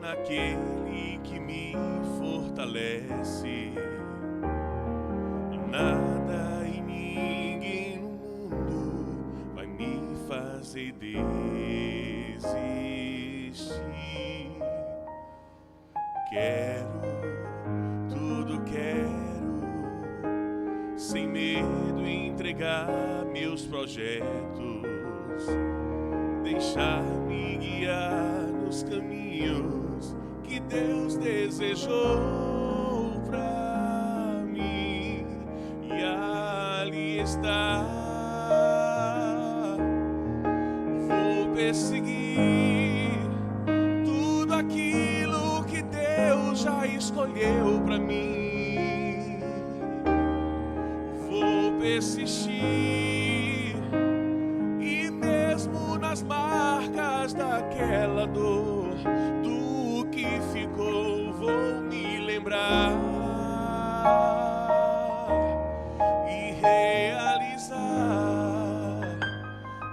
naquele que me fortalece. Nada e ninguém no mundo vai me fazer desistir. Quero, tudo quero, sem medo entregar meus projetos, deixar-me guiar nos caminhos que Deus desejou pra mim, e ali está. Vou perseguir tudo aquilo que Deus já escolheu pra mim. Vou persistir, e mesmo nas marcas daquela dor, do que ficou vou me lembrar e realizar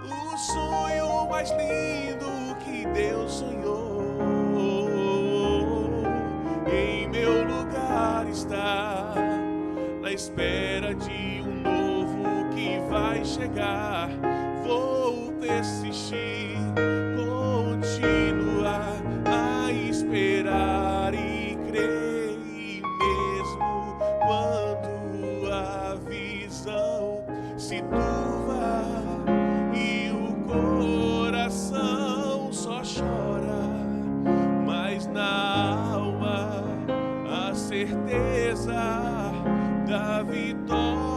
o sonho mais lindo que Deus sonhou. Em meu lugar está, na espera de um novo que vai chegar. Vou persistir, continuar a esperar e crer, e mesmo quando a visão se turva e o coração só chora, mas na alma a certeza da vitória.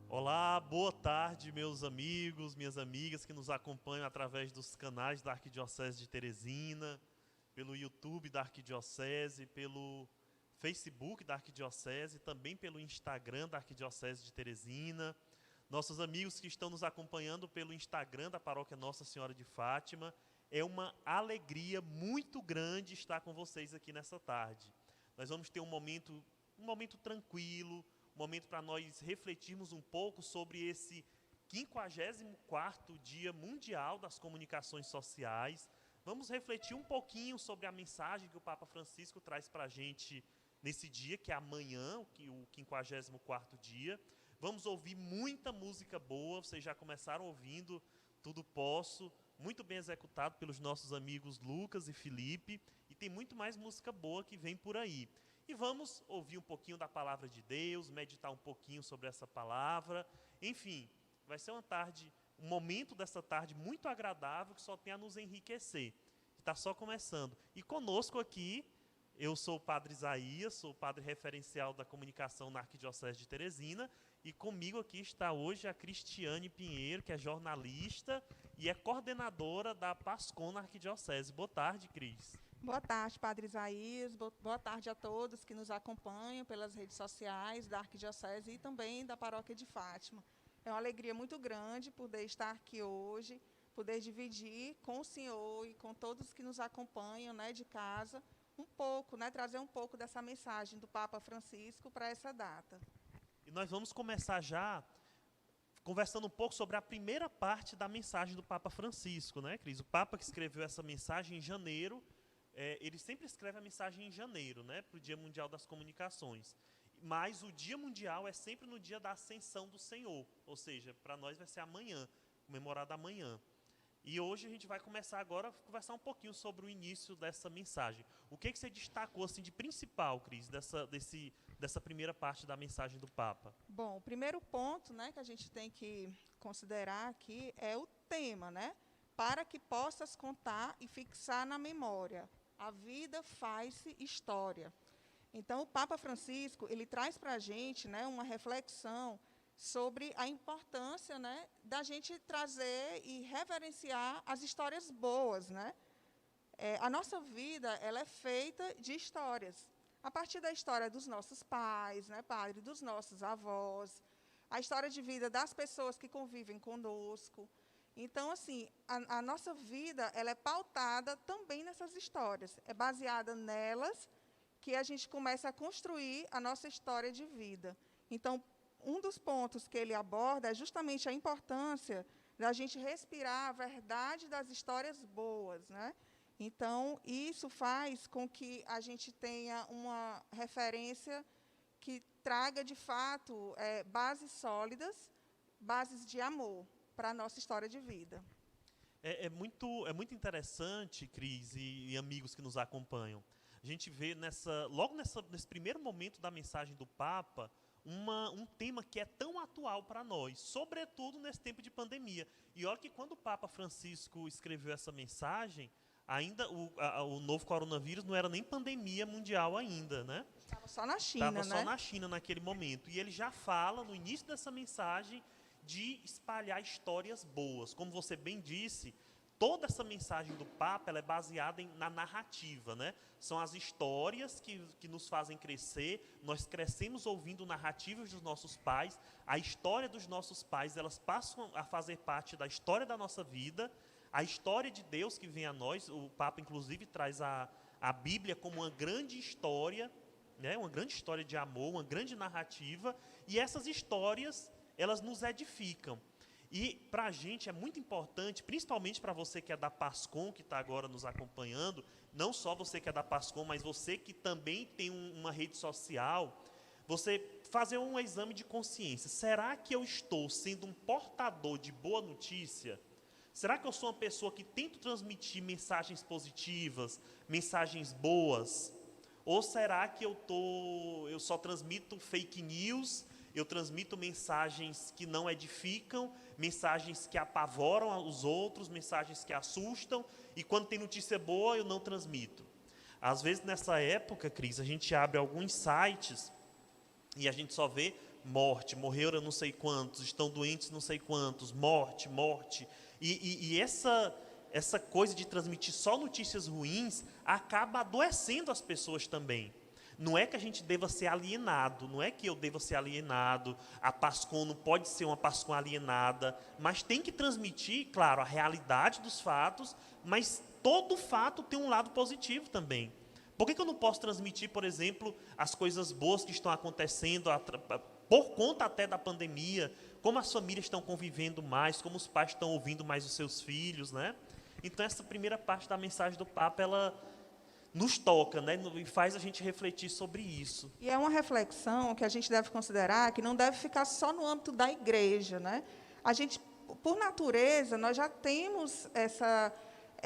Olá, boa tarde, meus amigos, minhas amigas que nos acompanham através dos canais da Arquidiocese de Teresina, pelo YouTube da Arquidiocese, pelo Facebook da Arquidiocese, também pelo Instagram da Arquidiocese de Teresina. Nossos amigos que estão nos acompanhando pelo Instagram da Paróquia Nossa Senhora de Fátima, é uma alegria muito grande estar com vocês aqui nessa tarde. Nós vamos ter um momento tranquilo, um momento para nós refletirmos um pouco sobre esse 54º Dia Mundial das Comunicações Sociais. Vamos refletir um pouquinho sobre a mensagem que o Papa Francisco traz para a gente nesse dia, que é amanhã, o 54º dia. Vamos ouvir muita música boa, vocês já começaram ouvindo Tudo Posso, muito bem executado pelos nossos amigos Lucas e Felipe, e tem muito mais música boa que vem por aí. E vamos ouvir um pouquinho da palavra de Deus, meditar um pouquinho sobre essa palavra. Enfim, vai ser um momento dessa tarde muito agradável que só tem a nos enriquecer. Está só começando. E conosco aqui, eu sou o Padre Isaías, sou o Padre referencial da comunicação na Arquidiocese de Teresina, e comigo aqui está hoje a Cristiane Pinheiro, que é jornalista e é coordenadora da PASCOM na Arquidiocese. Boa tarde, Cris. Boa tarde, Padre Isaías. Boa tarde a todos que nos acompanham pelas redes sociais da Arquidiocese e também da Paróquia de Fátima. É uma alegria muito grande poder estar aqui hoje, poder dividir com o senhor e com todos que nos acompanham, né, de casa, um pouco, né, trazer um pouco dessa mensagem do Papa Francisco para essa data. E nós vamos começar já conversando um pouco sobre a primeira parte da mensagem do Papa Francisco, né, Cris? O Papa que escreveu essa mensagem em janeiro. Ele sempre escreve a mensagem em janeiro, né, para o Dia Mundial das Comunicações. Mas o Dia Mundial é sempre no dia da Ascensão do Senhor, ou seja, para nós vai ser amanhã, comemorado amanhã. E hoje a gente vai começar agora a conversar um pouquinho sobre o início dessa mensagem. O que você destacou assim, de principal, Cris, dessa primeira parte da mensagem do Papa? Bom, o primeiro ponto, né, que a gente tem que considerar aqui é o tema, né? Para que possas contar e fixar na memória. A vida faz-se história. Então, o Papa Francisco, ele traz para a gente, né, uma reflexão sobre a importância, né, da gente trazer e reverenciar as histórias boas, né? A nossa vida ela é feita de histórias. A partir da história dos nossos pais, né, padre, dos nossos avós, a história de vida das pessoas que convivem conosco. Então, assim, a nossa vida ela é pautada também nessas histórias. É baseada nelas que a gente começa a construir a nossa história de vida. Então, um dos pontos que ele aborda é justamente a importância da gente respirar a verdade das histórias boas, né? Então, isso faz com que a gente tenha uma referência que traga, de fato, bases sólidas, bases de amor para a nossa história de vida. É muito interessante, Cris e amigos que nos acompanham. A gente vê logo nesse primeiro momento da mensagem do Papa, um tema que é tão atual para nós, sobretudo nesse tempo de pandemia. E olha que quando o Papa Francisco escreveu essa mensagem, ainda o novo coronavírus não era nem pandemia mundial ainda, né? Estava só na China, né? Estava só na China naquele momento. E ele já fala, no início dessa mensagem, de espalhar histórias boas. Como você bem disse, toda essa mensagem do Papa ela é baseada na narrativa, né? São as histórias que nos fazem crescer. Nós crescemos ouvindo narrativas dos nossos pais. A história dos nossos pais, elas passam a fazer parte da história da nossa vida. A história de Deus que vem a nós, o Papa, inclusive, traz a Bíblia como uma grande história, né? Uma grande história de amor, uma grande narrativa. E essas histórias, elas nos edificam. E para a gente é muito importante, principalmente para você que é da PASCOM, que está agora nos acompanhando, não só você que é da PASCOM, mas você que também tem uma rede social, você fazer um exame de consciência. Será que eu estou sendo um portador de boa notícia? Será que eu sou uma pessoa que tento transmitir mensagens positivas, mensagens boas? Ou será que eu só transmito fake news, eu transmito mensagens que não edificam, mensagens que apavoram os outros, mensagens que assustam, e quando tem notícia boa, eu não transmito? Às vezes, nessa época, Cris, a gente abre alguns sites e a gente só vê morte, morreram não sei quantos, estão doentes não sei quantos, morte, morte. E essa coisa de transmitir só notícias ruins acaba adoecendo as pessoas também. Não é que a gente deva ser alienado, não é que eu deva ser alienado, a PASCOM não pode ser uma PASCOM alienada, mas tem que transmitir, claro, a realidade dos fatos, mas todo fato tem um lado positivo também. Por que eu não posso transmitir, por exemplo, as coisas boas que estão acontecendo por conta até da pandemia, como as famílias estão convivendo mais, como os pais estão ouvindo mais os seus filhos, né? Então, essa primeira parte da mensagem do Papa, ela nos toca, né? E faz a gente refletir sobre isso. E é uma reflexão que a gente deve considerar que não deve ficar só no âmbito da igreja, né? A gente, por natureza, nós já temos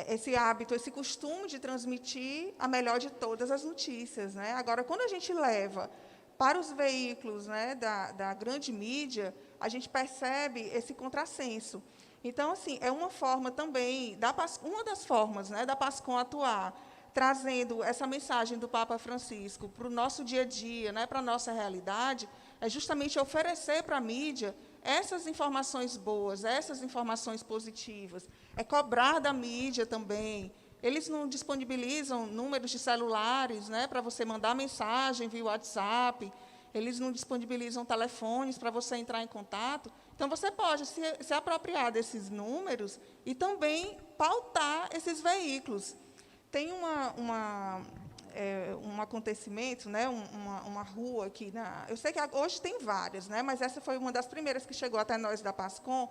esse hábito, esse costume de transmitir a melhor de todas as notícias, né? Agora, quando a gente leva para os veículos, né, da grande mídia, a gente percebe esse contrassenso. Então, assim, é uma forma também, uma das formas, né, da PASCOM atuar, trazendo essa mensagem do Papa Francisco para o nosso dia a dia, né, para a nossa realidade, é justamente oferecer para a mídia essas informações boas, essas informações positivas. É cobrar da mídia também. Eles não disponibilizam números de celulares, né, para você mandar mensagem via WhatsApp. Eles não disponibilizam telefones para você entrar em contato. Então, você pode se apropriar desses números e também pautar esses veículos. Tem um acontecimento, né, uma rua aqui, eu sei que hoje tem várias, né, mas essa foi uma das primeiras que chegou até nós da PASCOM,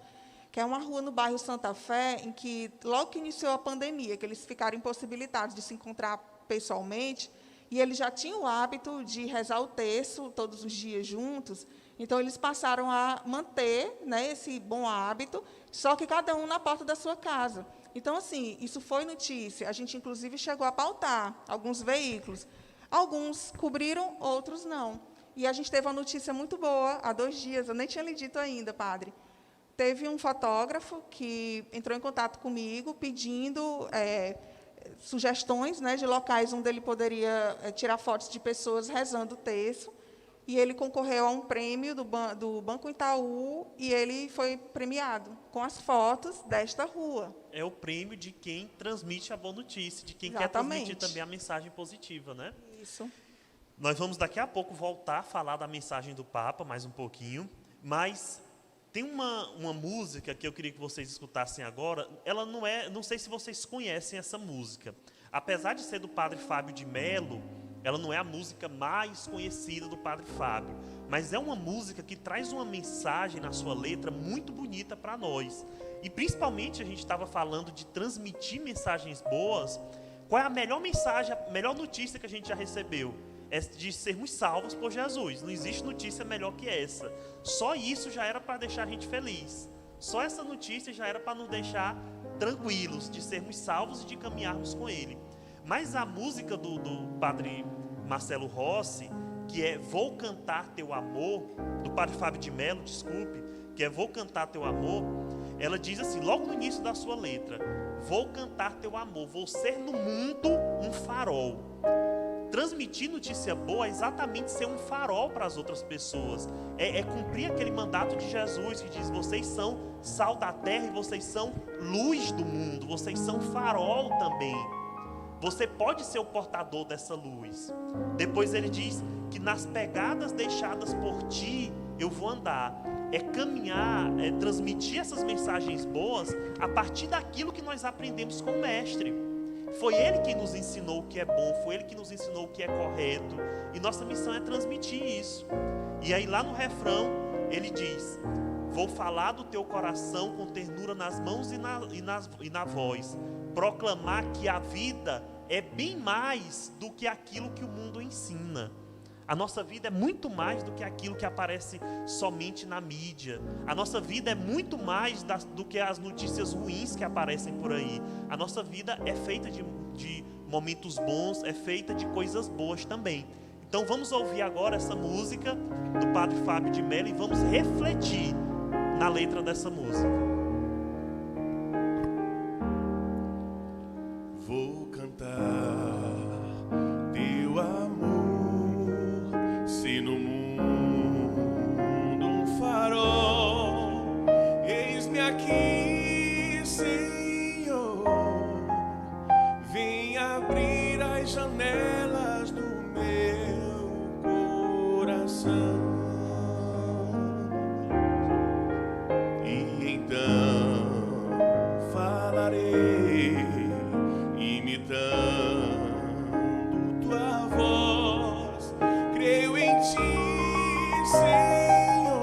que é uma rua no bairro Santa Fé, em que, logo que iniciou a pandemia, que eles ficaram impossibilitados de se encontrar pessoalmente, e eles já tinham o hábito de rezar o terço todos os dias juntos, então eles passaram a manter, né, esse bom hábito, só que cada um na porta da sua casa. Então, assim, isso foi notícia. A gente, inclusive, chegou a pautar alguns veículos. Alguns cobriram, outros não. E a gente teve uma notícia muito boa há 2 dias, eu nem tinha lhe dito ainda, padre. Teve um fotógrafo que entrou em contato comigo pedindo sugestões, né, de locais onde ele poderia tirar fotos de pessoas rezando o terço. e ele concorreu a um prêmio do Banco Itaú e ele foi premiado com as fotos desta rua. É o prêmio de quem transmite a boa notícia, de quem Exatamente. quer transmitir também a mensagem positiva, né? Isso. Nós vamos daqui a pouco voltar a falar da mensagem do Papa, mais um pouquinho, mas tem uma música que eu queria que vocês escutassem agora. Ela não sei se vocês conhecem essa música. Apesar de ser do Padre Fábio de Mello, ela não é a música mais conhecida do Padre Fábio, mas é uma música que traz uma mensagem na sua letra muito bonita para nós. E principalmente a gente estava falando de transmitir mensagens boas. Qual é a melhor mensagem, a melhor notícia que a gente já recebeu? É de sermos salvos por Jesus. Não existe notícia melhor que essa. Só isso já era para deixar a gente feliz. Só essa notícia já era para nos deixar tranquilos, de sermos salvos e de caminharmos com Ele. Mas a música do Padre Marcelo Rossi, que é Vou Cantar Teu Amor, do Padre Fábio de Mello, desculpe, que é Vou Cantar Teu Amor, ela diz assim, logo no início da sua letra: vou cantar teu amor, vou ser no mundo um farol. Transmitir notícia boa é exatamente ser um farol para as outras pessoas. É cumprir aquele mandato de Jesus que diz: vocês são sal da terra e vocês são luz do mundo, vocês são farol também. Você pode ser o portador dessa luz. Depois ele diz que nas pegadas deixadas por ti eu vou andar. É caminhar, é transmitir essas mensagens boas a partir daquilo que nós aprendemos com o Mestre. Foi Ele que nos ensinou o que é bom, foi Ele que nos ensinou o que é correto. E nossa missão é transmitir isso. E aí lá no refrão ele diz: vou falar do teu coração com ternura nas mãos e na voz. Proclamar que a vida é bem mais do que aquilo que o mundo ensina. A nossa vida é muito mais do que aquilo que aparece somente na mídia. A nossa vida é muito mais do que as notícias ruins que aparecem por aí. A nossa vida é feita de momentos bons, é feita de coisas boas também. Então vamos ouvir agora essa música do Padre Fábio de Mello e vamos refletir na letra dessa música. Vou cantar teu amor, se no mundo um farol. Eis-me aqui, Senhor, vem abrir as janelas do meu coração. E então falarei, imitando tua voz. Creio em ti, Senhor,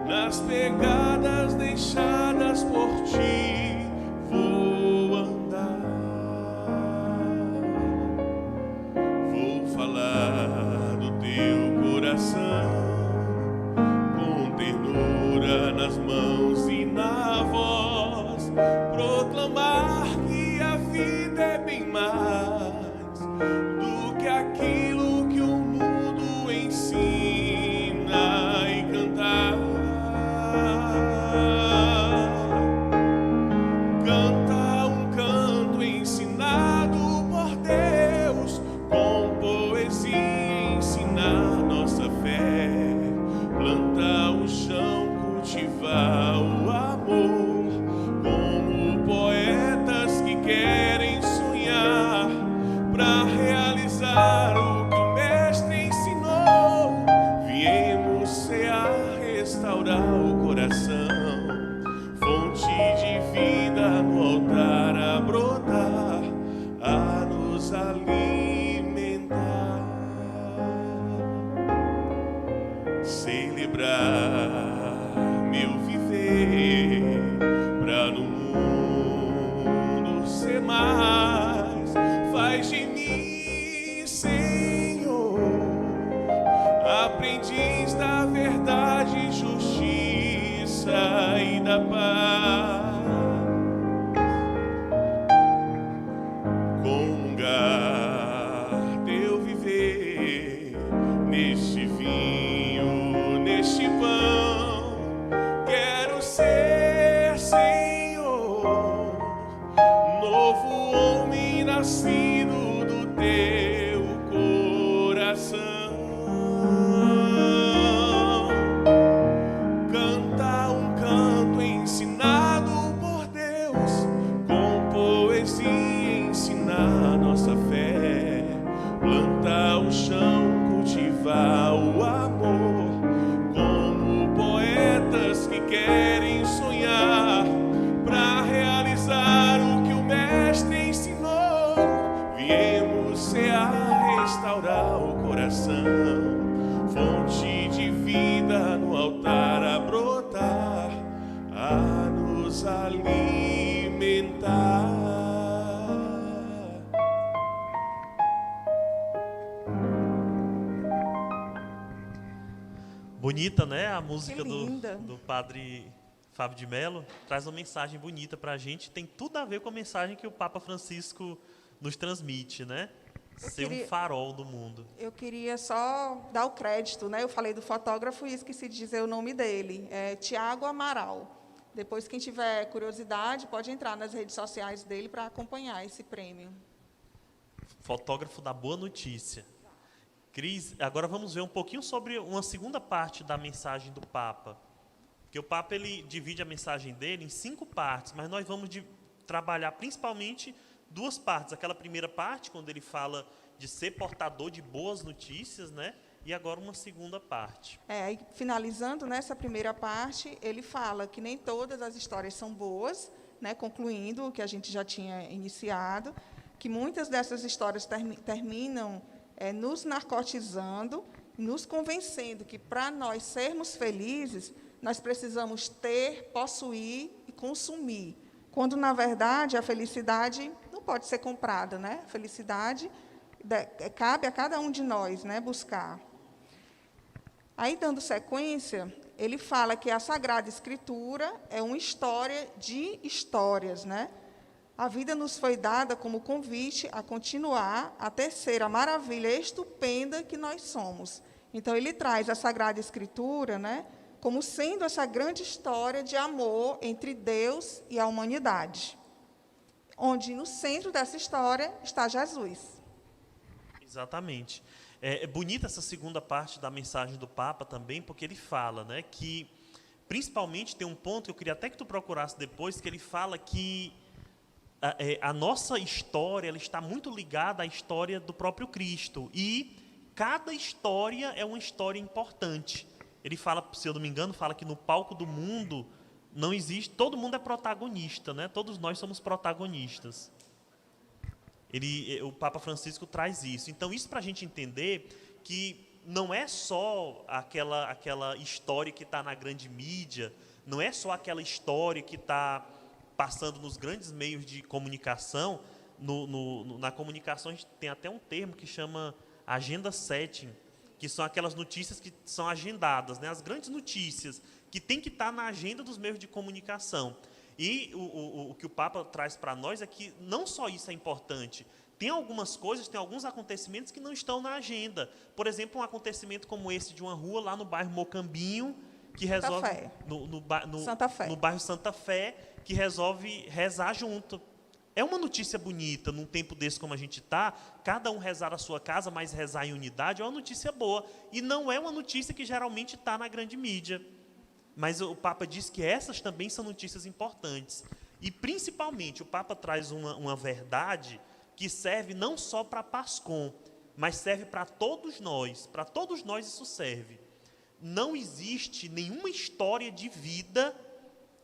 nas pegadas deixadas por ti vou andar. Vou falar do teu coração com ternura nas mãos e na voz. Proclamar que a vida é bem mais do que aquilo que o mundo ensina, e cantar. Canta um canto ensinado por Deus, com poesia ensinar nossa fé. Plantar o chão, cultivar o amor, como poetas que querem sonhar para realizar o que o Mestre ensinou. Viemos cear, restaurar o coração, fonte de vida no altar a brotar, a nos alimentar. Celebrar meu viver, pra no mundo ser mais. Faz de mim, Senhor, aprendiz da verdade, justiça e da paz. Comungar teu viver neste vinho, neste pão. Quero ser, Senhor, novo homem nascido do teu coração. fonte de vida no altar a brotar, a nos alimentar. Bonita, né? A música linda. do padre Fábio de Mello traz uma mensagem bonita para a gente. Tem tudo a ver com a mensagem que o Papa Francisco nos transmite, né? Ser um farol do mundo. Eu queria só dar o crédito, né? Eu falei do fotógrafo e esqueci de dizer o nome dele. É Tiago Amaral. Depois, quem tiver curiosidade, pode entrar nas redes sociais dele para acompanhar esse prêmio. Fotógrafo da boa notícia. Cris, agora vamos ver um pouquinho sobre uma segunda parte da mensagem do Papa. Porque o Papa ele divide a mensagem dele em 5 partes, mas nós vamos trabalhar principalmente 2 partes. Aquela primeira parte, quando ele fala de ser portador de boas notícias, né? E agora uma segunda parte. Aí, finalizando nessa primeira parte, ele fala que nem todas as histórias são boas, né? Concluindo o que a gente já tinha iniciado, que muitas dessas histórias terminam nos narcotizando, nos convencendo que, para nós sermos felizes, nós precisamos ter, possuir e consumir. Quando, na verdade, a felicidade não pode ser comprada, né? A felicidade cabe a cada um de nós, né, buscar. Aí, dando sequência, ele fala que a Sagrada Escritura é uma história de histórias, né? A vida nos foi dada como convite a continuar a tecer a maravilha estupenda que nós somos. Então, ele traz a Sagrada Escritura, né, como sendo essa grande história de amor entre Deus e a humanidade, onde, no centro dessa história, está Jesus. Exatamente. É bonita essa segunda parte da mensagem do Papa também, porque ele fala, né, que, principalmente, tem um ponto que eu queria até que tu procurasse depois, que ele fala que a nossa história ela está muito ligada à história do próprio Cristo. E cada história é uma história importante. Ele fala, se eu não me engano, fala que no palco do mundo não existe, todo mundo é protagonista, né? Todos nós somos protagonistas. O Papa Francisco traz isso. Então, isso para a gente entender que não é só aquela história que está na grande mídia, não é só aquela história que está passando nos grandes meios de comunicação. Na comunicação, a gente tem até um termo que chama agenda setting, que são aquelas notícias que são agendadas, né? As grandes notícias que tem que estar na agenda dos meios de comunicação. E o que o Papa traz para nós é que não só isso é importante, tem algumas coisas, tem alguns acontecimentos que não estão na agenda. Por exemplo, um acontecimento como esse de uma rua lá no bairro Mocambinho, que resolve no bairro Santa Fé, que resolve rezar junto. É uma notícia bonita, num tempo desse como a gente está, cada um rezar a sua casa, mas rezar em unidade, é uma notícia boa. E não é uma notícia que geralmente está na grande mídia. Mas o Papa diz que essas também são notícias importantes. E, principalmente, o Papa traz uma verdade que serve não só para Pascom, mas serve para todos nós. Para todos nós isso serve. Não existe nenhuma história de vida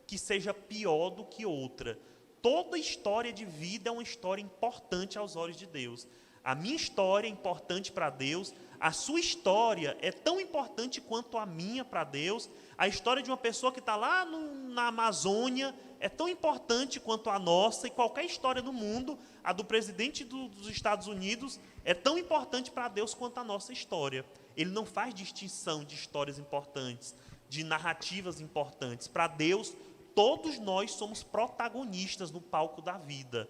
que seja pior do que outra. Toda história de vida é uma história importante aos olhos de Deus. A minha história é importante para Deus, a sua história é tão importante quanto a minha para Deus, a história de uma pessoa que está lá na Amazônia é tão importante quanto a nossa, e qualquer história do mundo, a do presidente dos Estados Unidos, é tão importante para Deus quanto a nossa história. Ele não faz distinção de histórias importantes, de narrativas importantes. Para Deus, todos nós somos protagonistas no palco da vida.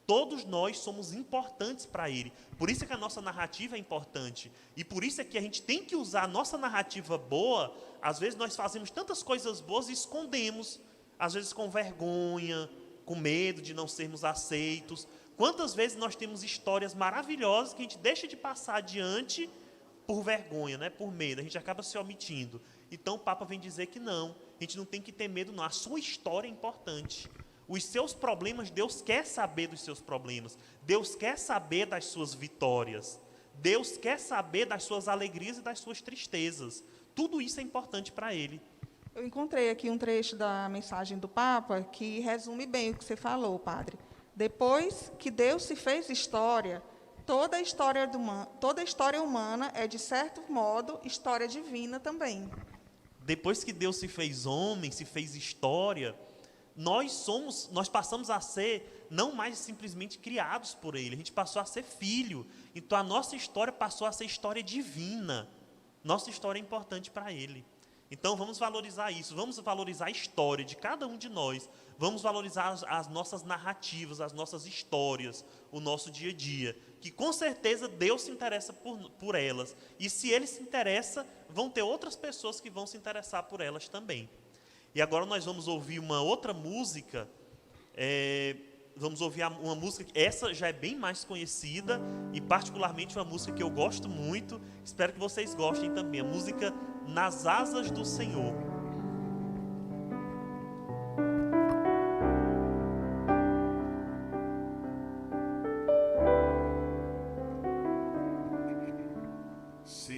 Todos nós somos importantes para Ele. Por isso é que a nossa narrativa é importante. E por isso é que a gente tem que usar a nossa narrativa boa. Às vezes nós fazemos tantas coisas boas e escondemos. Às vezes com vergonha, com medo de não sermos aceitos. Quantas vezes nós temos histórias maravilhosas que a gente deixa de passar adiante por vergonha, né? Por medo. A gente acaba se omitindo. Então o Papa vem dizer que não. A gente não tem que ter medo, não. A sua história é importante. Os seus problemas, Deus quer saber dos seus problemas. Deus quer saber das suas vitórias. Deus quer saber das suas alegrias e das suas tristezas. Tudo isso é importante para Ele. Eu encontrei aqui um trecho da mensagem do Papa que resume bem o que você falou, padre. Depois que Deus se fez história, Toda história humana é, de certo modo, história divina também. Depois que Deus se fez homem, se fez história, nós passamos a ser não mais simplesmente criados por Ele, a gente passou a ser filho. Então a nossa história passou a ser história divina. Nossa história é importante para Ele. Então vamos valorizar isso, vamos valorizar a história de cada um de nós, vamos valorizar as nossas narrativas, as nossas histórias, o nosso dia a dia, que com certeza Deus se interessa por elas. E se Ele se interessa, vão ter outras pessoas que vão se interessar por elas também. E agora nós vamos ouvir uma outra música, vamos ouvir uma música, essa já é bem mais conhecida, e particularmente uma música que eu gosto muito, espero que vocês gostem também, a música Nas Asas do Senhor. Sei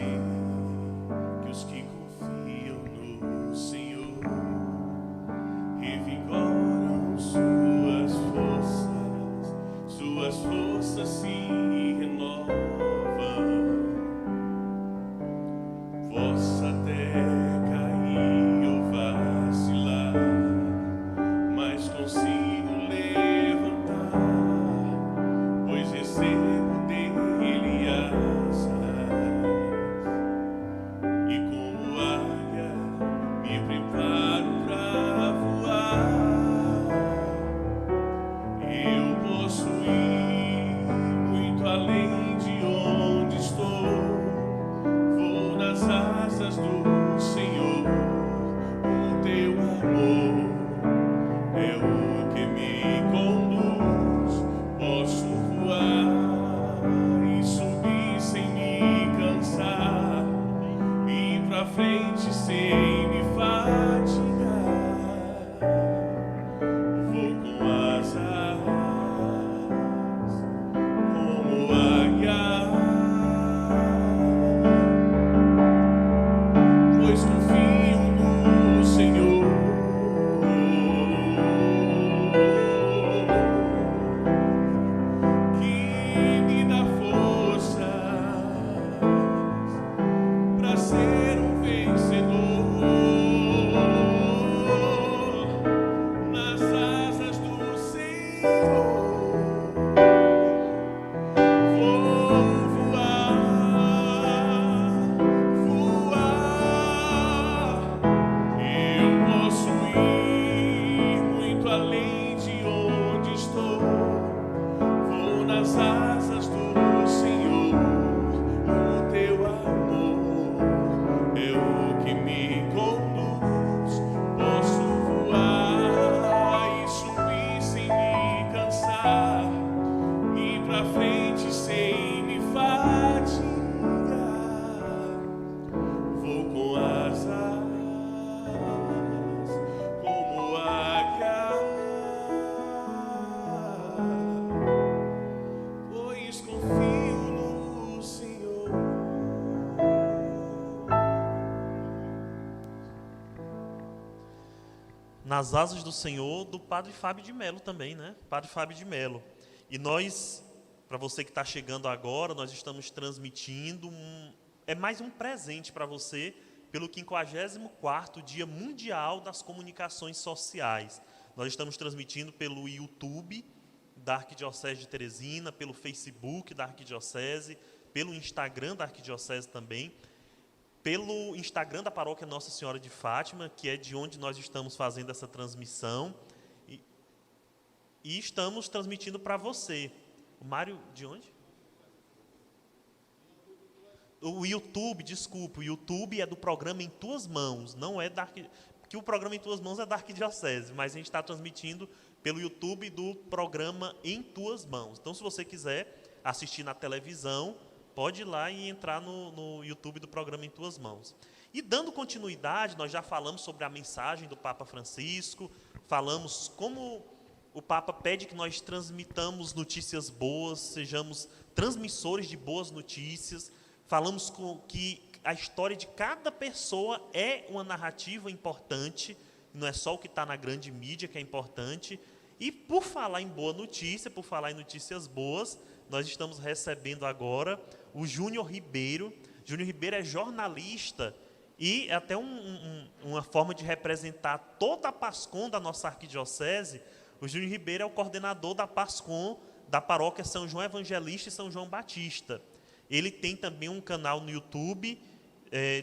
que os que confiam no Senhor revigoram suas forças se renovam. Possa até cair ou vacilar, mas consigo levantar, pois recebo dele asas. E como águia me preparo pra voar. Eu posso ir muito além de onde estou. Vou nas asas do Senhor. O teu amor é o que me conduz. Posso voar e subir sem me cansar, ir pra frente sem me fatigar. Vou com asas como águia, pois confio no Senhor. Que me dá força pra ser um vencedor. Nas asas do Senhor vou voar, voar. Eu posso ir muito além de onde estou. Vou nas asas do Senhor. O teu amor é o que me conduz. Posso voar e subir sem me cansar, ir pra frente sem me fatigar. Vou com asas como águia, pois confio no Senhor. Nas Asas do Senhor, do Padre Fábio de Mello também, né? Padre Fábio de Mello. E nós, para você que está chegando agora, nós estamos transmitindo mais um presente para você pelo 54º Dia Mundial das Comunicações Sociais. Nós estamos transmitindo pelo YouTube da Arquidiocese de Teresina, pelo Facebook da Arquidiocese, pelo Instagram da Arquidiocese também, pelo Instagram da Paróquia Nossa Senhora de Fátima, que é de onde nós estamos fazendo essa transmissão, e estamos transmitindo para você. O Mário, de onde? O YouTube, desculpa, o YouTube é do programa Em Tuas Mãos, não é da porque o programa Em Tuas Mãos é da Arquidiocese, mas a gente está transmitindo pelo YouTube do programa Em Tuas Mãos. Então, se você quiser assistir na televisão, pode ir lá e entrar no YouTube do programa Em Tuas Mãos. E dando continuidade, nós já falamos sobre a mensagem do Papa Francisco, falamos como o Papa pede que nós transmitamos notícias boas, sejamos transmissores de boas notícias, falamos que a história de cada pessoa é uma narrativa importante, não é só o que está na grande mídia que é importante, E por falar em boa notícia, por falar em notícias boas, nós estamos recebendo agora o Júnior Ribeiro. Júnior Ribeiro é jornalista e é até uma forma de representar toda a PASCOM da nossa arquidiocese. O Júnior Ribeiro é o coordenador da PASCOM da paróquia São João Evangelista e São João Batista. Ele tem também um canal no YouTube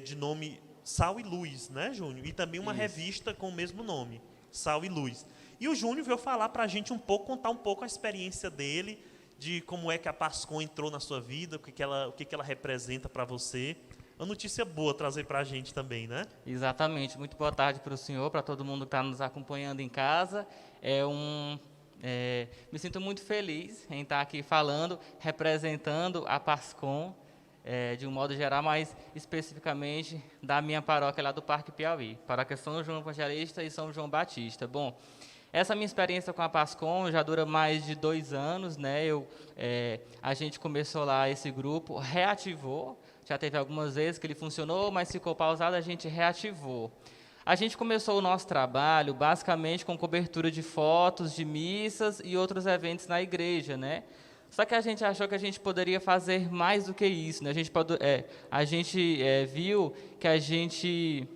de nome Sal e Luz, né, Júnior? E também uma revista com o mesmo nome, Sal e Luz. E o Júnior veio falar para a gente contar um pouco a experiência dele, de como é que a PASCOM entrou na sua vida, o que ela representa para você. Uma notícia boa trazer para a gente também, né? Exatamente. Muito boa tarde para o senhor, para todo mundo que está nos acompanhando em casa. Me sinto muito feliz em estar aqui falando, representando a PASCOM, de um modo geral, mas especificamente da minha paróquia lá do Parque Piauí, paróquia São João Evangelista e São João Batista. Bom, essa minha experiência com a PASCOM já dura mais de 2 anos, né? A gente começou lá esse grupo, reativou, já teve algumas vezes que ele funcionou, mas ficou pausado, a gente reativou. A gente começou o nosso trabalho basicamente com cobertura de fotos, de missas e outros eventos na igreja, né? Só que a gente achou que a gente poderia fazer mais do que isso, né? A gente viu que a gente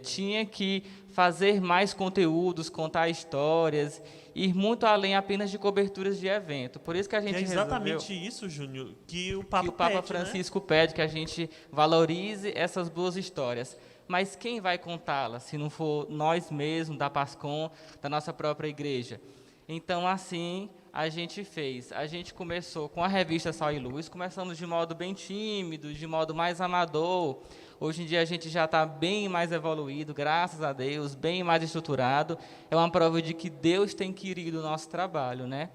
tinha que fazer mais conteúdos, contar histórias, ir muito além apenas de coberturas de evento. Por isso que a gente é exatamente resolveu isso, Júnior, que o Papa pede, Francisco pede que a gente valorize essas boas histórias. Mas quem vai contá-las, se não for nós mesmos, da PASCOM, da nossa própria igreja? Então, assim, a gente fez. A gente começou com a revista Sal e Luz, começamos de modo bem tímido, de modo mais amador. Hoje em dia a gente já está bem mais evoluído, graças a Deus, bem mais estruturado. É uma prova de que Deus tem querido o nosso trabalho, né?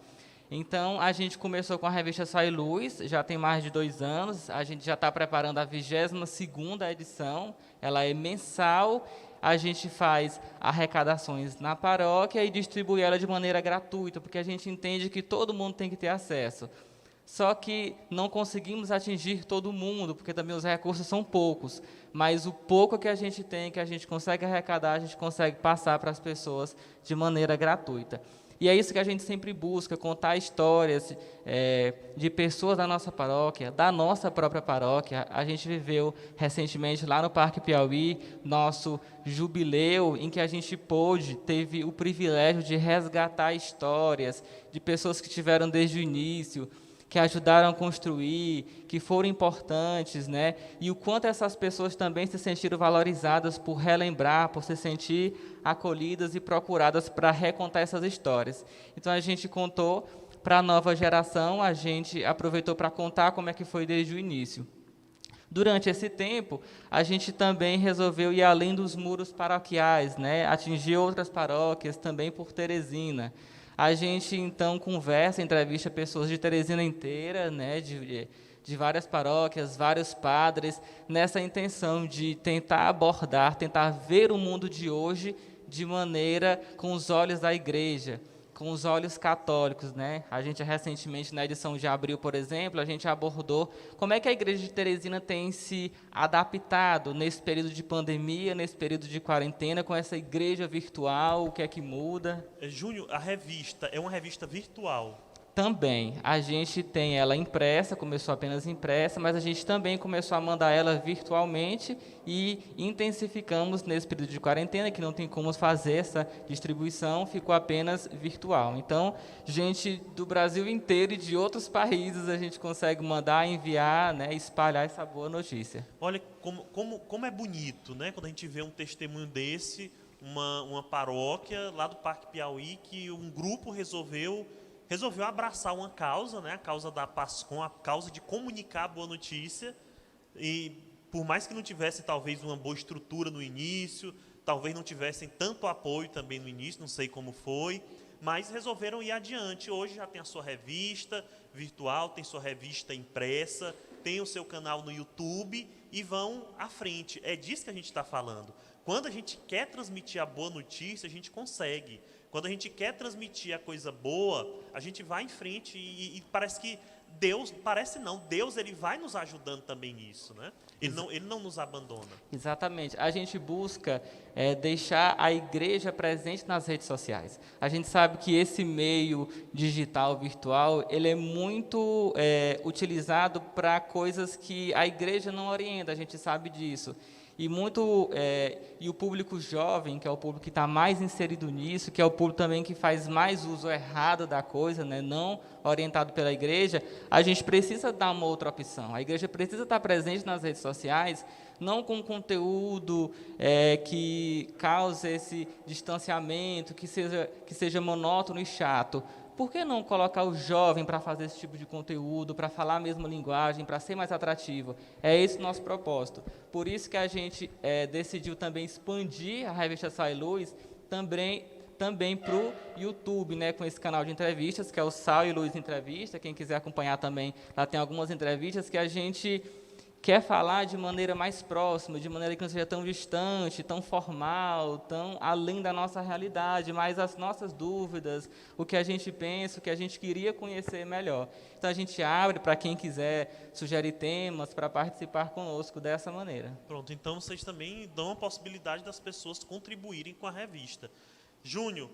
Então, a gente começou com a revista Sal e Luz, já tem mais de 2 anos, a gente já está preparando a 22ª edição, ela é mensal, a gente faz arrecadações na paróquia e distribui ela de maneira gratuita, porque a gente entende que todo mundo tem que ter acesso. Só que não conseguimos atingir todo mundo, porque também os recursos são poucos, mas o pouco que a gente tem, que a gente consegue arrecadar, a gente consegue passar para as pessoas de maneira gratuita. E é isso que a gente sempre busca, contar histórias de pessoas da nossa paróquia, da nossa própria paróquia. A gente viveu recentemente lá no Parque Piauí, nosso jubileu, em que a gente teve o privilégio de resgatar histórias de pessoas que estiveram desde o início, que ajudaram a construir, que foram importantes, né? E o quanto essas pessoas também se sentiram valorizadas por relembrar, por se sentir acolhidas e procuradas para recontar essas histórias. Então, a gente contou para a nova geração, a gente aproveitou para contar como é que foi desde o início. Durante esse tempo, a gente também resolveu ir além dos muros paroquiais, né? Atingir outras paróquias, também por Teresina. A gente, então, entrevista pessoas de Teresina inteira, né, de várias paróquias, vários padres, nessa intenção de tentar abordar, tentar ver o mundo de hoje de maneira com os olhos da igreja, com os olhos católicos, né? A gente recentemente, na edição de abril, por exemplo, a gente abordou como é que a igreja de Teresina tem se adaptado nesse período de pandemia, nesse período de quarentena, com essa igreja virtual, o que é que muda. Júnior, a revista é uma revista virtual. Também, a gente tem ela impressa, começou apenas impressa, mas a gente também começou a mandar ela virtualmente e intensificamos nesse período de quarentena, que não tem como fazer essa distribuição, ficou apenas virtual. Então, gente do Brasil inteiro e de outros países a gente consegue mandar, enviar, né, espalhar essa boa notícia. Olha como é bonito, né, quando a gente vê um testemunho desse, uma paróquia lá do Parque Piauí, que um grupo resolveu abraçar uma causa, né, a causa da PASCOM, a causa de comunicar a boa notícia, e por mais que não tivesse talvez uma boa estrutura no início, talvez não tivessem tanto apoio também no início, não sei como foi, mas resolveram ir adiante. Hoje já tem a sua revista virtual, tem sua revista impressa, tem o seu canal no YouTube e vão à frente. É disso que a gente está falando. Quando a gente quer transmitir a boa notícia, a gente consegue. Quando a gente quer transmitir a coisa boa, a gente vai em frente e parece que Deus ele vai nos ajudando também nisso, né? Ele não nos abandona. Exatamente. A gente busca deixar a igreja presente nas redes sociais. A gente sabe que esse meio digital, virtual, ele é muito utilizado para coisas que a igreja não orienta, a gente sabe disso. E o público jovem, que é o público que está mais inserido nisso, que é o público também que faz mais uso errado da coisa, né, não orientado pela igreja, a gente precisa dar uma outra opção. A igreja precisa estar presente nas redes sociais, não com conteúdo que cause esse distanciamento, que seja monótono e chato. Por que não colocar o jovem para fazer esse tipo de conteúdo, para falar a mesma linguagem, para ser mais atrativo? É esse o nosso propósito. Por isso que a gente decidiu também expandir a revista Sal e Luz também para o YouTube, né, com esse canal de entrevistas, que é o Sal e Luz Entrevista. Quem quiser acompanhar também, lá tem algumas entrevistas que a gente quer falar de maneira mais próxima, de maneira que não seja tão distante, tão formal, tão além da nossa realidade, mas as nossas dúvidas, o que a gente pensa, o que a gente queria conhecer melhor. Então, a gente abre para quem quiser sugerir temas, para participar conosco dessa maneira. Pronto, então vocês também dão a possibilidade das pessoas contribuírem com a revista. Júnior,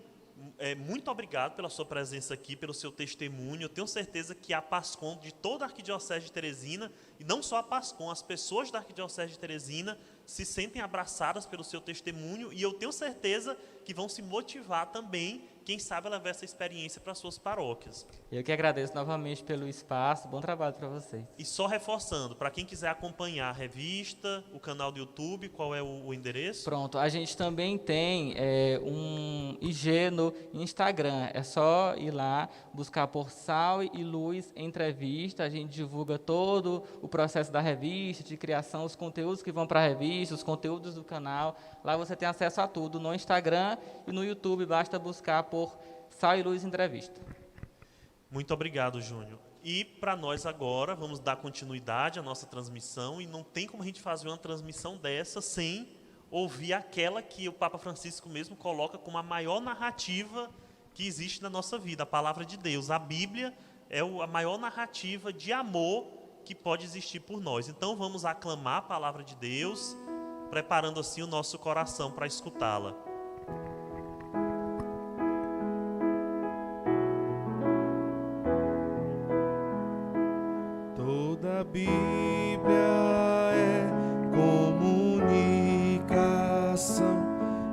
muito obrigado pela sua presença aqui, pelo seu testemunho. Eu tenho certeza que a PASCOM de toda a Arquidiocese de Teresina, e não só a PASCOM, as pessoas da Arquidiocese de Teresina se sentem abraçadas pelo seu testemunho, e eu tenho certeza que vão se motivar também, quem sabe, a levar essa experiência para suas paróquias. Eu que agradeço novamente pelo espaço, bom trabalho para vocês. E só reforçando, para quem quiser acompanhar a revista, o canal do YouTube, qual é o endereço? Pronto, a gente também tem um IG no Instagram, é só ir lá, buscar por Sal e Luz Entrevista, a gente divulga todo o processo da revista, de criação, os conteúdos que vão para a revista, os conteúdos do canal, lá você tem acesso a tudo no Instagram e no YouTube, basta buscar por Sal e Luz Entrevista. Muito obrigado, Júnior. E para nós agora, vamos dar continuidade à nossa transmissão, e não tem como a gente fazer uma transmissão dessa sem ouvir aquela que o Papa Francisco mesmo coloca como a maior narrativa que existe na nossa vida, a palavra de Deus. A Bíblia é a maior narrativa de amor que pode existir por nós. Então vamos aclamar a palavra de Deus, preparando assim o nosso coração para escutá-la. Toda a Bíblia é comunicação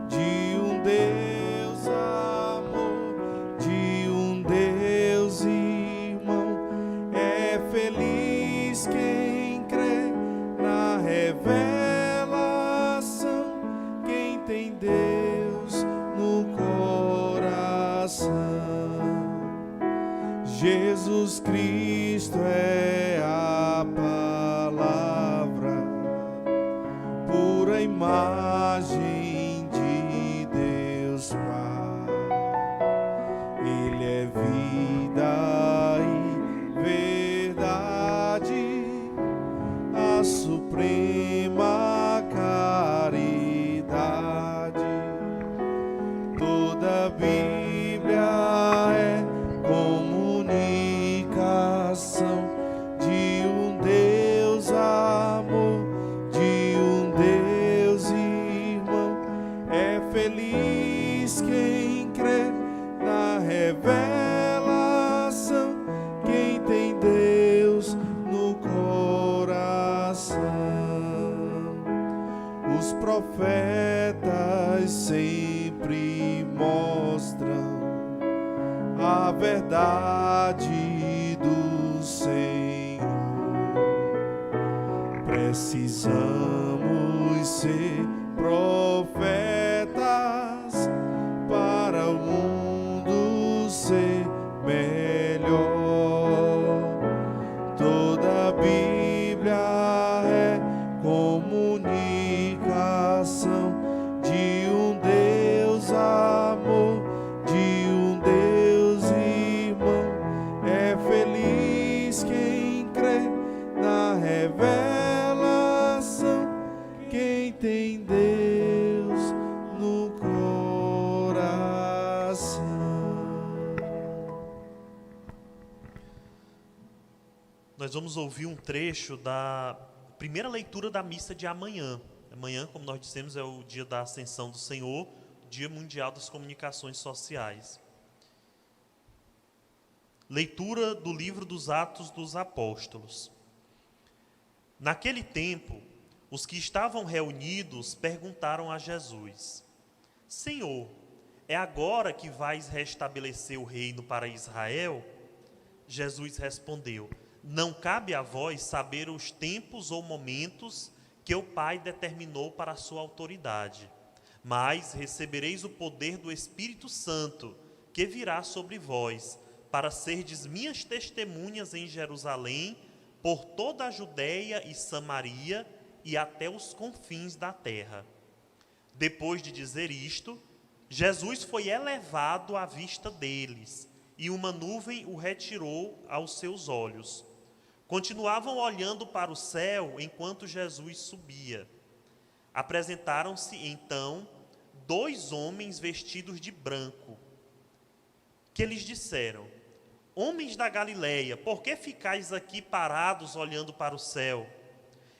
de um Deus amor, de um Deus irmão. É feliz quem crê na revelação, quem tem Deus no coração. Jesus Cristo é a palavra, pura imagem de Deus Pai. Ele é vida e verdade, a suprema caridade. Toda a Bíblia é comunicação de um Deus amor, de um Deus irmão. É feliz quem crê na revelação, quem tem Deus no coração. Os profetas sempre mostram a verdade do Senhor. Precisamos ser profetas para o mundo ser melhor. Toda a Bíblia é comunicação de um Deus amor, de um Deus irmão. É feliz quem crê na revelação, quem tem Deus nós vamos ouvir um trecho da primeira leitura da missa de amanhã. Amanhã, como nós dissemos, é o dia da Ascensão do Senhor, Dia Mundial das Comunicações Sociais. Leitura do livro dos Atos dos Apóstolos. Naquele tempo, os que estavam reunidos perguntaram a Jesus: Senhor, é agora que vais restabelecer o reino para Israel? Jesus respondeu: Não cabe a vós saber os tempos ou momentos que o Pai determinou para a sua autoridade, mas recebereis o poder do Espírito Santo, que virá sobre vós, para serdes minhas testemunhas em Jerusalém, por toda a Judéia e Samaria e até os confins da terra. Depois de dizer isto, Jesus foi elevado à vista deles, e uma nuvem o retirou aos seus olhos. Continuavam olhando para o céu enquanto Jesus subia. Apresentaram-se então 2 homens vestidos de branco, que lhes disseram: Homens da Galileia, por que ficais aqui parados olhando para o céu?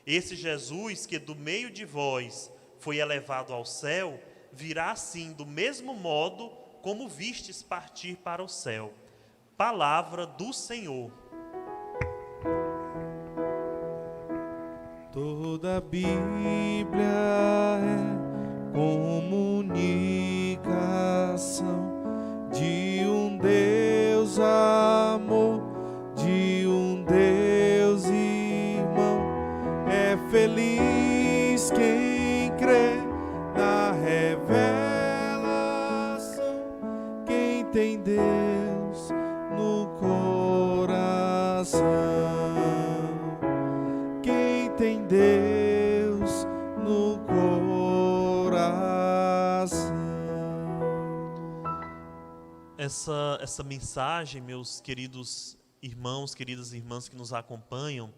Esse Jesus que do meio de vós foi elevado ao céu, virá assim do mesmo modo como vistes partir para o céu. Palavra do Senhor. Toda a Bíblia é comunicação de um Deus amor, de um Deus irmão. É feliz quem crê na revelação, quem tem Deus no coração. Tem Deus no coração. Essa mensagem, meus queridos irmãos, queridas irmãs que nos acompanham,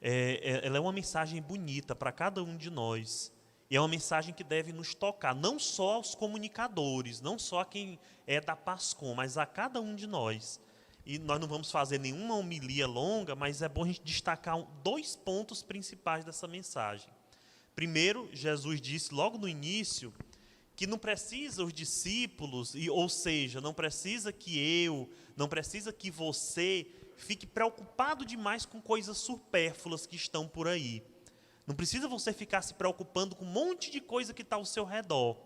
ela é uma mensagem bonita para cada um de nós. E é uma mensagem que deve nos tocar, não só aos comunicadores, não só a quem é da PASCOM, mas a cada um de nós. E nós não vamos fazer nenhuma homilia longa, mas é bom a gente destacar 2 pontos principais dessa mensagem. Primeiro, Jesus disse logo no início que não precisa os discípulos, ou seja, não precisa que não precisa que você fique preocupado demais com coisas supérfluas que estão por aí. Não precisa você ficar se preocupando com um monte de coisa que está ao seu redor.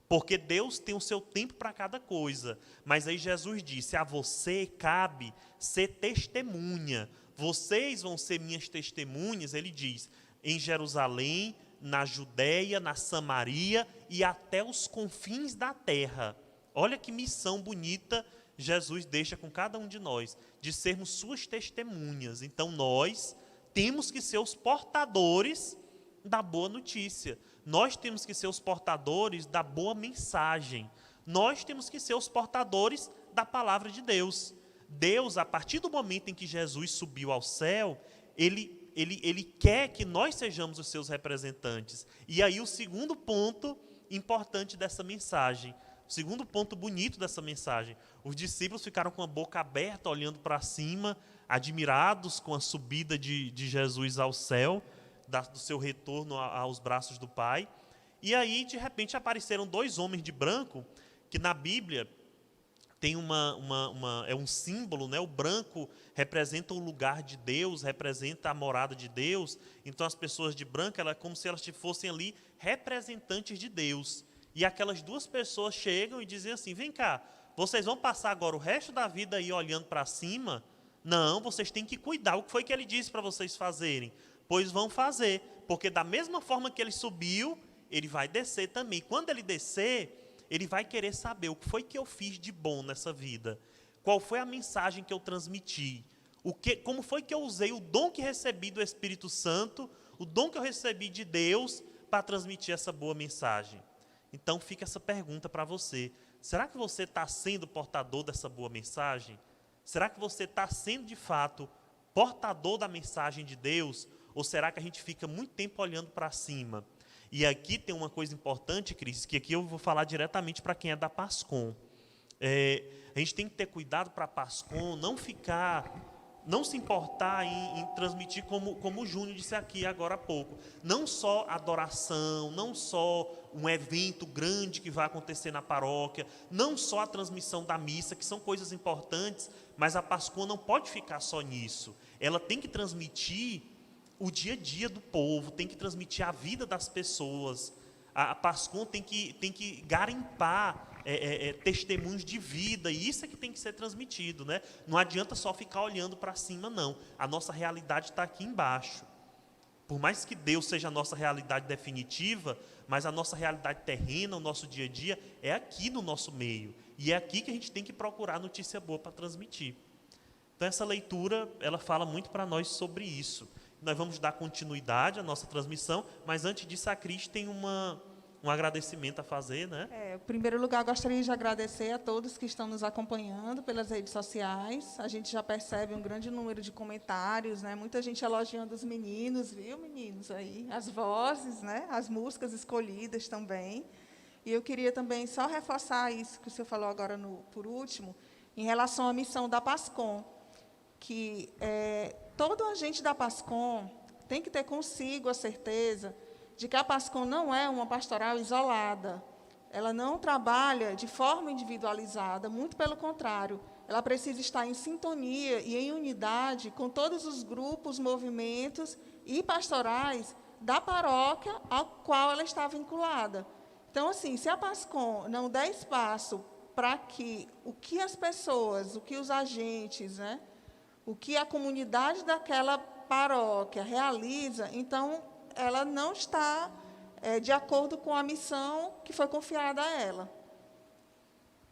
Porque Deus tem o seu tempo para cada coisa. Mas aí Jesus disse: a você cabe ser testemunha. Vocês vão ser minhas testemunhas, ele diz, em Jerusalém, na Judéia, na Samaria e até os confins da terra. Olha que missão bonita Jesus deixa com cada um de nós, de sermos suas testemunhas. Então nós temos que ser os portadores da boa notícia. Nós temos que ser os portadores da boa mensagem. Nós temos que ser os portadores da palavra de Deus. Deus, a partir do momento em que Jesus subiu ao céu, Ele quer que nós sejamos os seus representantes. E aí o segundo ponto importante dessa mensagem, o segundo ponto bonito dessa mensagem, os discípulos ficaram com a boca aberta, olhando para cima, admirados com a subida de Jesus ao céu, do seu retorno aos braços do Pai. E aí, de repente, apareceram 2 homens de branco, que na Bíblia tem é um símbolo, né? O branco representa o lugar de Deus, representa a morada de Deus. Então, as pessoas de branco, é como se elas fossem ali representantes de Deus. E aquelas 2 pessoas chegam e dizem assim: vem cá, vocês vão passar agora o resto da vida aí olhando para cima? Não, vocês têm que cuidar. O que foi que ele disse para vocês fazerem? Pois vão fazer, porque da mesma forma que ele subiu, ele vai descer também. Quando ele descer, ele vai querer saber o que foi que eu fiz de bom nessa vida. Qual foi a mensagem que eu transmiti? Como foi que eu usei o dom que recebi do Espírito Santo, o dom que eu recebi de Deus, para transmitir essa boa mensagem? Então fica essa pergunta para você. Será que você está sendo portador dessa boa mensagem? Será que você está sendo, de fato, portador da mensagem de Deus? Ou será que a gente fica muito tempo olhando para cima? E aqui tem uma coisa importante, Cris, que aqui eu vou falar diretamente para quem é da PASCOM. A gente tem que ter cuidado para a PASCOM não ficar não se importar em transmitir, como o Júnior disse aqui agora há pouco, não só adoração, não só um evento grande que vai acontecer na paróquia, não só a transmissão da missa, que são coisas importantes, mas a Páscoa não pode ficar só nisso. Ela tem que transmitir o dia a dia do povo, tem que transmitir a vida das pessoas. A Páscoa tem que garimpar testemunhos de vida, e isso é que tem que ser transmitido, né? Não adianta só ficar olhando para cima, não. A nossa realidade está aqui embaixo. Por mais que Deus seja a nossa realidade definitiva, mas a nossa realidade terrena, o nosso dia a dia, é aqui no nosso meio. E é aqui que a gente tem que procurar notícia boa para transmitir. Então, essa leitura, ela fala muito para nós sobre isso. Nós vamos dar continuidade à nossa transmissão, mas antes disso, a Cris tem um agradecimento a fazer, né? Em primeiro lugar, gostaria de agradecer a todos que estão nos acompanhando pelas redes sociais. A gente já percebe um grande número de comentários, né? Muita gente elogiando os meninos, viu, meninos? Aí, as vozes, né? As músicas escolhidas também. E eu queria também só reforçar isso que o senhor falou agora, por último, em relação à missão da PASCOM, que todo agente da PASCOM tem que ter consigo a certeza de que a PASCOM não é uma pastoral isolada. Ela não trabalha de forma individualizada, muito pelo contrário. Ela precisa estar em sintonia e em unidade com todos os grupos, movimentos e pastorais da paróquia ao qual ela está vinculada. Então, assim, se a PASCOM não der espaço para que o que as pessoas, o que os agentes, né, o que a comunidade daquela paróquia realiza, então ela não está de acordo com a missão que foi confiada a ela.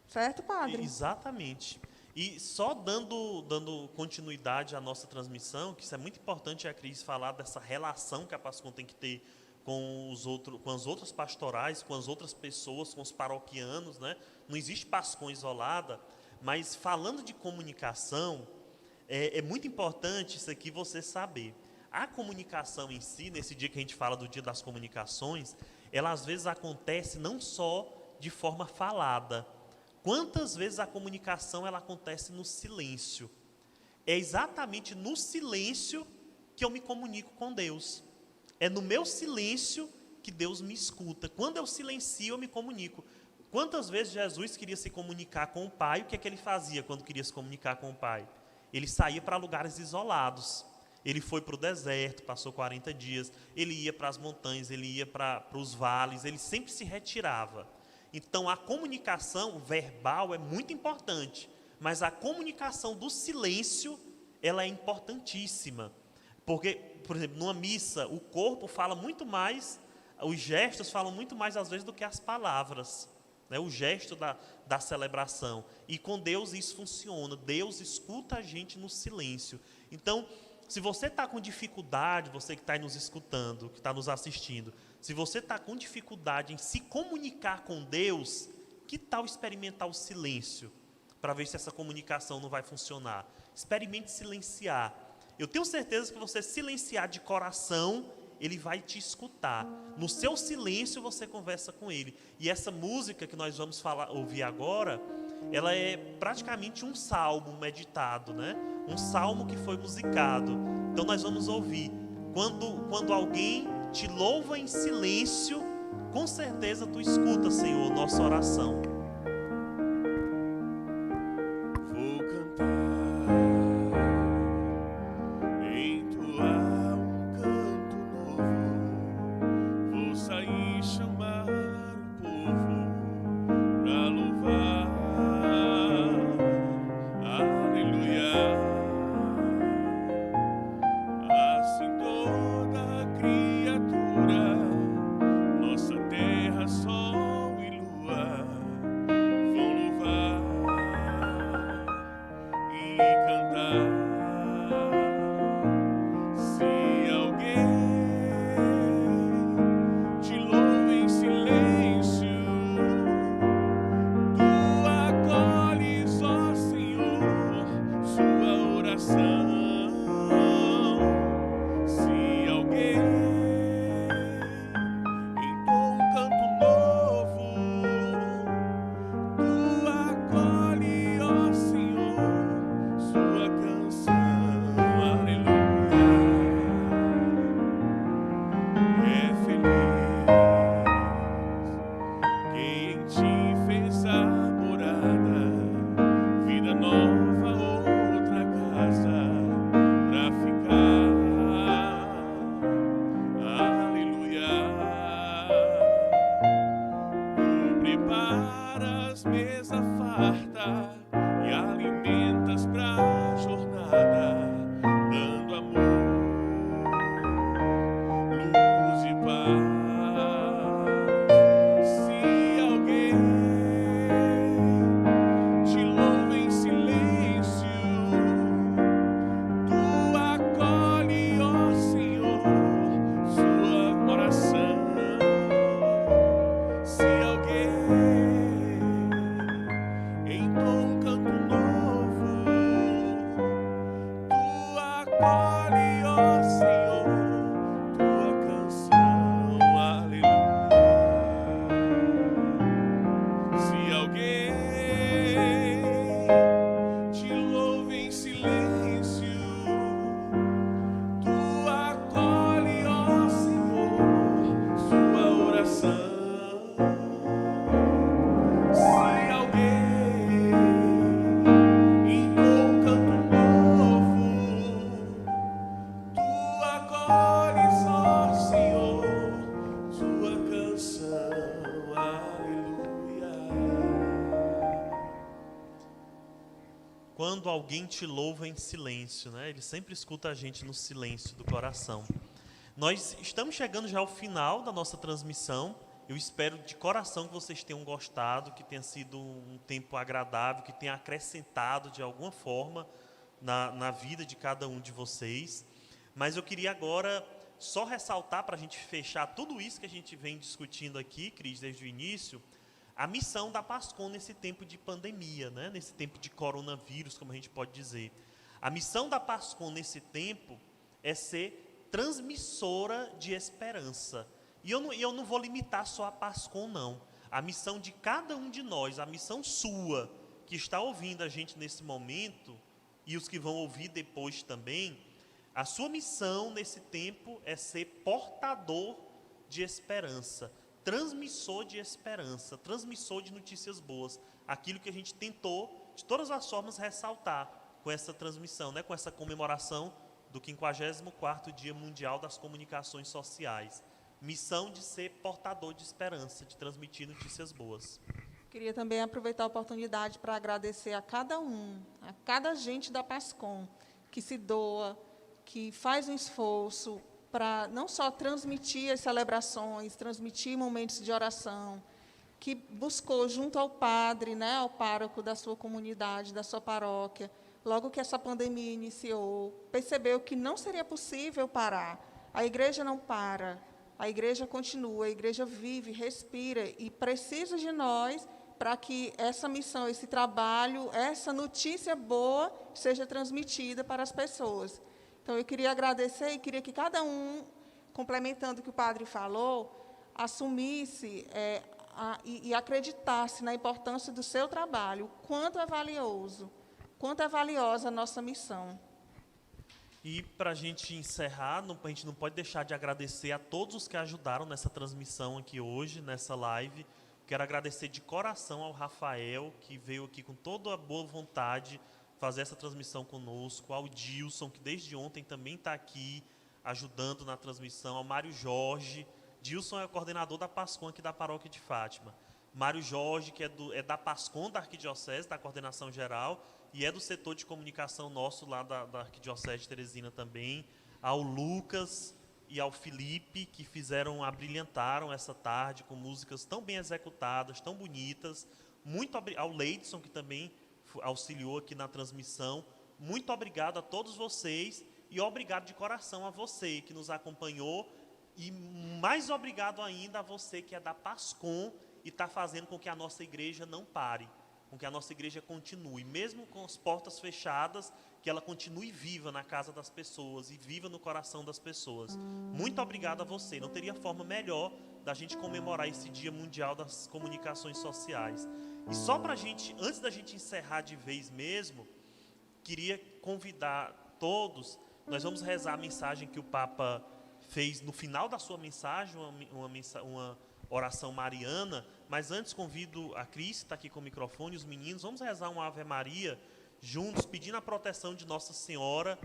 Certo, padre? Exatamente. E só dando continuidade à nossa transmissão, que isso é muito importante a Cris falar dessa relação que a PASCOM tem que ter com as outras pastorais, com as outras pessoas, com os paroquianos, né? Não existe PASCOM isolada, mas falando de comunicação, é muito importante isso aqui você saber. A comunicação em si, nesse dia que a gente fala do Dia das Comunicações, ela às vezes acontece não só de forma falada. Quantas vezes a comunicação ela acontece no silêncio? É exatamente no silêncio que eu me comunico com Deus. É no meu silêncio que Deus me escuta. Quando eu silencio, eu me comunico. Quantas vezes Jesus queria se comunicar com o Pai, o que é que ele fazia quando queria se comunicar com o Pai? Ele saía para lugares isolados. Ele foi para o deserto, passou 40 dias, ele ia para as montanhas, ele ia para os vales, ele sempre se retirava. Então, a comunicação verbal é muito importante, mas a comunicação do silêncio, ela é importantíssima. Porque, por exemplo, numa missa, o corpo fala muito mais, os gestos falam muito mais, às vezes, do que as palavras, né? O gesto da celebração. E com Deus isso funciona, Deus escuta a gente no silêncio. Então, se você está com dificuldade, você que está aí nos escutando, que está nos assistindo, se você está com dificuldade em se comunicar com Deus, que tal experimentar o silêncio, para ver se essa comunicação não vai funcionar? Experimente silenciar. Eu tenho certeza que você silenciar de coração, Ele vai te escutar. No seu silêncio você conversa com Ele. E essa música que nós vamos ouvir agora, ela é praticamente um salmo meditado, né? Um salmo que foi musicado. Então nós vamos ouvir. Quando alguém te louva em silêncio, com certeza tu escuta, Senhor, nossa oração. Vou cantar, entoar um canto novo. Vou sair chamar o povo pra louvar. Aleluia. Assim toda criatura, nossa terra, sol e lua, vão louvar e cantar. Se alguém te louva em silêncio, tu acolhes, ó Senhor, sua oração. Se alguém entoa um canto novo, tu acolhe, ó Senhor, sua canção. acolhe, ó Senhor, tua canção, aleluia. Se alguém te louva em silêncio, tu acolhe, ó Senhor, sua oração. Se alguém entoa um canto novo, tu acolhes, ó Senhor, sua canção, aleluia. Quando alguém te louva em silêncio, né? Ele sempre escuta a gente no silêncio do coração. Nós estamos chegando já ao final da nossa transmissão. Eu espero de coração que vocês tenham gostado, que tenha sido um tempo agradável, que tenha acrescentado de alguma forma na vida de cada um de vocês. Mas eu queria agora só ressaltar, para a gente fechar tudo isso que a gente vem discutindo aqui, Cris, desde o início, a missão da PASCOM nesse tempo de pandemia, né? Nesse tempo de coronavírus, como a gente pode dizer. A missão da PASCOM nesse tempo é ser transmissora de esperança. E eu não vou limitar só a PASCOM, não. A missão de cada um de nós, a missão sua, que está ouvindo a gente nesse momento, e os que vão ouvir depois também, a sua missão nesse tempo é ser portador de esperança, transmissor de esperança, transmissor de notícias boas. Aquilo que a gente tentou, de todas as formas, ressaltar com essa transmissão, né, com essa comemoração do 54º Dia Mundial das Comunicações Sociais. Missão de ser portador de esperança, de transmitir notícias boas. Queria também aproveitar a oportunidade para agradecer a cada um, a cada gente da PASCOM, que se doa, que faz um esforço para não só transmitir as celebrações, transmitir momentos de oração, que buscou junto ao padre, né, ao pároco da sua comunidade, da sua paróquia, logo que essa pandemia iniciou, percebeu que não seria possível parar. A igreja não para. A igreja continua, a igreja vive, respira e precisa de nós para que essa missão, esse trabalho, essa notícia boa seja transmitida para as pessoas. Então, eu queria agradecer e queria que cada um, complementando o que o padre falou, assumisse e acreditasse na importância do seu trabalho, o quanto é valioso, quanto é valiosa a nossa missão. E para a gente encerrar, a gente não pode deixar de agradecer a todos os que ajudaram nessa transmissão aqui hoje, nessa live. Quero agradecer de coração ao Rafael, que veio aqui com toda a boa vontade fazer essa transmissão conosco, ao Dilson, que desde ontem também está aqui ajudando na transmissão, ao Mário Jorge. Dilson é o coordenador da PASCOM aqui da Paróquia de Fátima. Mário Jorge, que é da PASCOM da Arquidiocese, da Coordenação Geral, e é do setor de comunicação nosso lá da Arquidiocese de Teresina também, ao Lucas e ao Felipe, que abrilhantaram essa tarde com músicas tão bem executadas, tão bonitas, ao Leidson, que também auxiliou aqui na transmissão. Muito obrigado a todos vocês e obrigado de coração a você que nos acompanhou e mais obrigado ainda a você que é da PASCOM e está fazendo com que a nossa igreja não pare, com que a nossa igreja continue, mesmo com as portas fechadas, que ela continue viva na casa das pessoas e viva no coração das pessoas. Muito obrigado a você. Não teria forma melhor da gente comemorar esse Dia Mundial das Comunicações Sociais. E só para a gente, antes da gente encerrar de vez mesmo, queria convidar todos, nós vamos rezar a mensagem que o Papa fez no final da sua mensagem, uma oração mariana, mas antes convido a Cris, que está aqui com o microfone, os meninos, vamos rezar uma Ave Maria juntos, pedindo a proteção de Nossa Senhora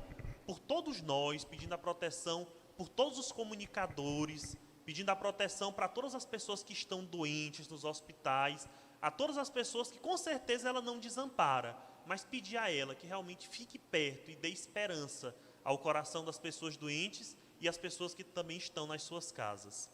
por todos nós, pedindo a proteção por todos os comunicadores, pedindo a proteção para todas as pessoas que estão doentes nos hospitais, a todas as pessoas que com certeza ela não desampara, mas pedir a ela que realmente fique perto e dê esperança ao coração das pessoas doentes e às pessoas que também estão nas suas casas.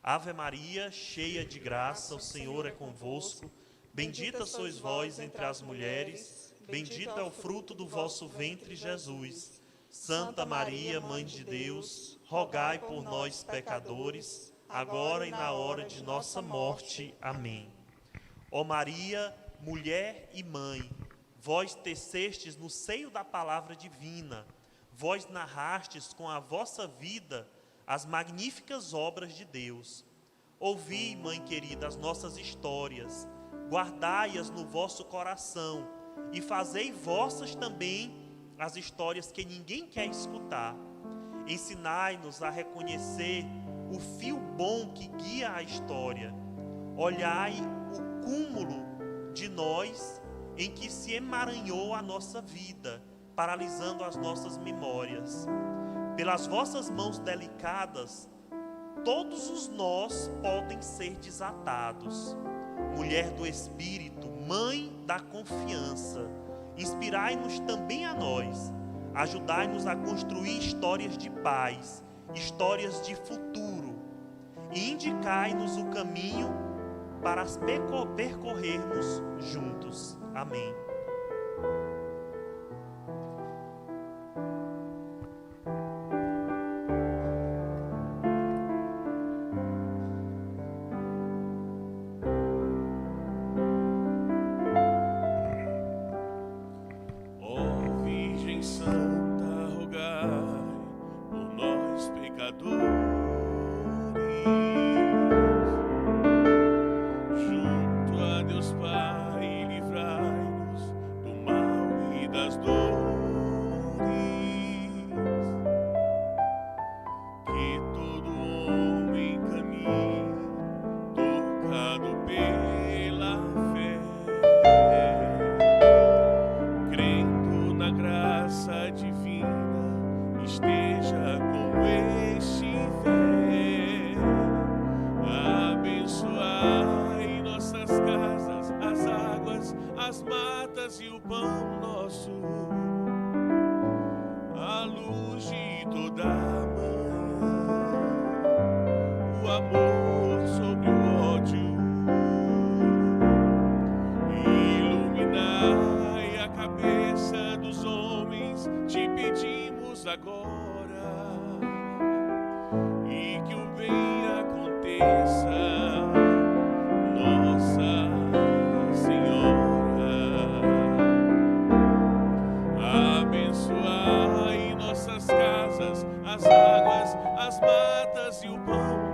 Ave Maria, cheia de graça, o Senhor é convosco. Bendita sois vós entre as mulheres, bendito é o fruto do vosso ventre, Jesus. Santa Maria, Mãe de Deus, rogai por nós, pecadores, agora e na hora de nossa morte. Amém. Ó Maria, mulher e mãe, vós tecestes no seio da palavra divina, vós narrastes com a vossa vida as magníficas obras de Deus. Ouvi, Mãe querida, as nossas histórias, guardai-as no vosso coração e fazei vossas também as histórias que ninguém quer escutar. Ensinai-nos a reconhecer o fio bom que guia a história. Olhai o cúmulo de nós em que se emaranhou a nossa vida, paralisando as nossas memórias. Pelas vossas mãos delicadas, todos os nós podem ser desatados. Mulher do Espírito, Mãe da confiança, inspirai-nos também a nós. Ajudai-nos a construir histórias de paz, histórias de futuro. E indicai-nos o caminho para percorrermos juntos. Amém. Ó Virgem Santa, rogai por nós pecadores, junto a Deus Pai, livrai-nos do mal e das dores, que todo homem caminhe tocado pela fé, crendo na graça divina, esteja com estiver. Abençoai nossas casas, as águas, as matas e o pão nosso, a luz de toda manhã, o amor sobre o ódio. Iluminai a cabeça dos homens, te pedimos agora, e que o bem aconteça, Nossa Senhora. Abençoai nossas casas, as águas, as matas e o pão